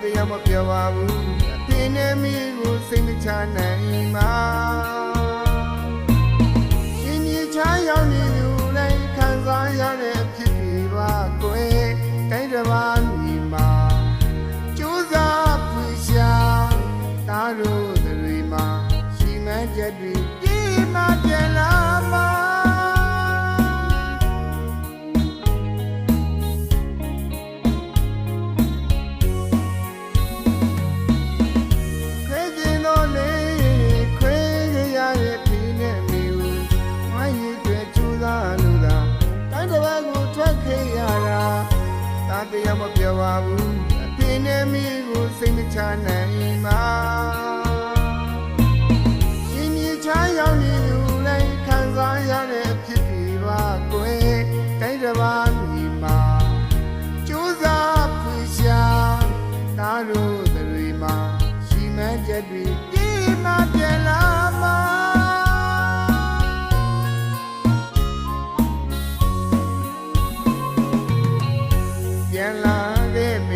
တရားမပြောပါဘူးအဖေနဲ့မိကိုစိတ်မချနိုင်ပါရှင်ကြီးချမ်းရောက်နေသူလည်းခံစားရတဲ့ဖြစ်ပြီးပါကွယ်တိုင်းတစ်ပါးမိမှာကြိုးစားဖွေရှာတာတို့တွေမှာရှိမှန်းချက်တွေဒီမှာပြန်လာမှာတရားမပြောပါဘူးအဖေနဲ့မိကိုစိတ်မချနိုင်ပါရှင်ကြီးချမ်းရောက်နေသူလည်းခံစားရတဲ့ဖြစ်ပြီးပါကွယ်တိုင်းတစ်ပါးမိမှာကြိုးစားဖွေရှာတာတို့တွေမှာရှိမှန်းချက်တွေဒီမှာပြန်လာမှာပြန်လာခဲ့မ